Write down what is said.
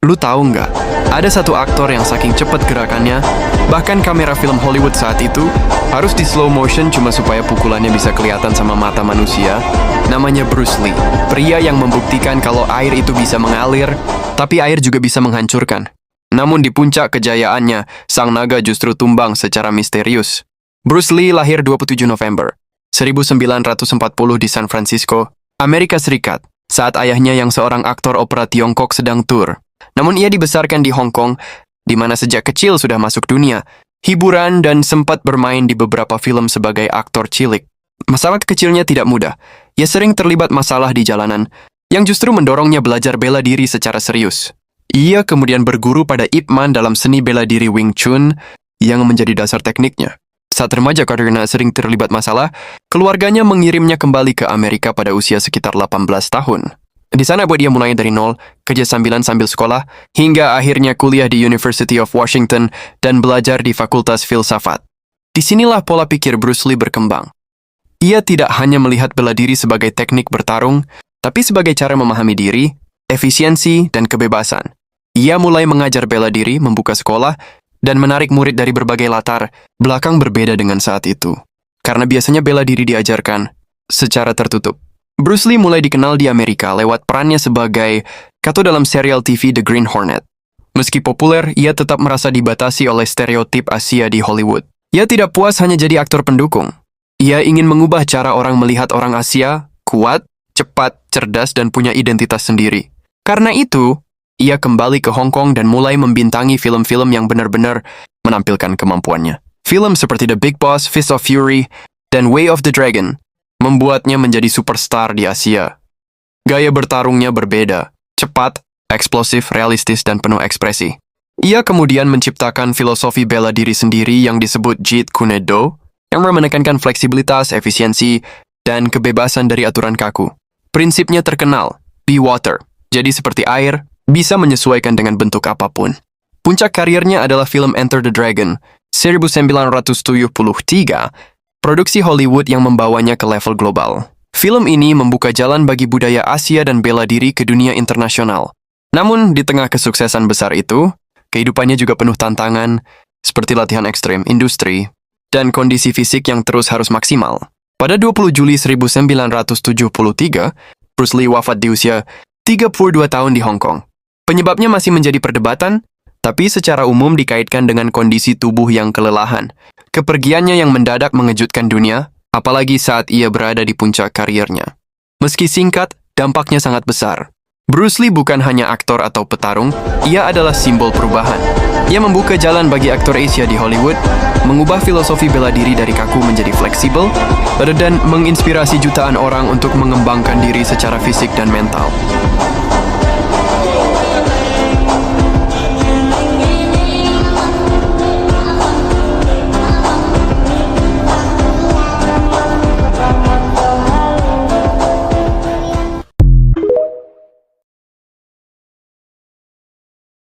Lu tahu nggak? Ada satu aktor yang saking cepat gerakannya, bahkan kamera film Hollywood saat itu harus di slow motion cuma supaya pukulannya bisa kelihatan sama mata manusia. Namanya Bruce Lee, pria yang membuktikan kalau air itu bisa mengalir, tapi air juga bisa menghancurkan. Namun di puncak kejayaannya, sang naga justru tumbang secara misterius. Bruce Lee lahir 27 November 1940 di San Francisco, Amerika Serikat, saat ayahnya yang seorang aktor opera Tiongkok sedang tur. Namun ia dibesarkan di Hong Kong, di mana sejak kecil sudah masuk dunia hiburan dan sempat bermain di beberapa film sebagai aktor cilik. Masalah kecilnya tidak mudah. Ia sering terlibat masalah di jalanan, yang justru mendorongnya belajar bela diri secara serius. Ia kemudian berguru pada Ip Man dalam seni bela diri Wing Chun, yang menjadi dasar tekniknya. Saat remaja karena sering terlibat masalah, keluarganya mengirimnya kembali ke Amerika pada usia sekitar 18 tahun. Di sana buat dia mulai dari nol, kerja sambilan sambil sekolah, hingga akhirnya kuliah di University of Washington dan belajar di Fakultas Filsafat. Disinilah pola pikir Bruce Lee berkembang. Ia tidak hanya melihat bela diri sebagai teknik bertarung, tapi sebagai cara memahami diri, efisiensi, dan kebebasan. Ia mulai mengajar bela diri, membuka sekolah, dan menarik murid dari berbagai latar belakang berbeda dengan saat itu. Karena biasanya bela diri diajarkan secara tertutup. Bruce Lee mulai dikenal di Amerika lewat perannya sebagai Kato dalam serial TV The Green Hornet. Meski populer, ia tetap merasa dibatasi oleh stereotip Asia di Hollywood. Ia tidak puas hanya jadi aktor pendukung. Ia ingin mengubah cara orang melihat orang Asia, kuat, cepat, cerdas, dan punya identitas sendiri. Karena itu, ia kembali ke Hong Kong dan mulai membintangi film-film yang benar-benar menampilkan kemampuannya. Film seperti The Big Boss, Fist of Fury, dan Way of the Dragon membuatnya menjadi superstar di Asia. Gaya bertarungnya berbeda, cepat, eksplosif, realistis, dan penuh ekspresi. Ia kemudian menciptakan filosofi bela diri sendiri yang disebut Jeet Kune Do, yang menekankan fleksibilitas, efisiensi, dan kebebasan dari aturan kaku. Prinsipnya terkenal, be water, jadi seperti air, bisa menyesuaikan dengan bentuk apapun. Puncak karirnya adalah film Enter the Dragon, 1973, produksi Hollywood yang membawanya ke level global. Film ini membuka jalan bagi budaya Asia dan bela diri ke dunia internasional. Namun, di tengah kesuksesan besar itu, kehidupannya juga penuh tantangan, seperti latihan ekstrem, industri, dan kondisi fisik yang terus harus maksimal. Pada 20 Juli 1973, Bruce Lee wafat di usia 32 tahun di Hong Kong. Penyebabnya masih menjadi perdebatan, tapi secara umum dikaitkan dengan kondisi tubuh yang kelelahan. Kepergiannya yang mendadak mengejutkan dunia, apalagi saat ia berada di puncak karirnya. Meski singkat, dampaknya sangat besar. Bruce Lee bukan hanya aktor atau petarung, ia adalah simbol perubahan. Ia membuka jalan bagi aktor Asia di Hollywood, mengubah filosofi bela diri dari kaku menjadi fleksibel, dan menginspirasi jutaan orang untuk mengembangkan diri secara fisik dan mental.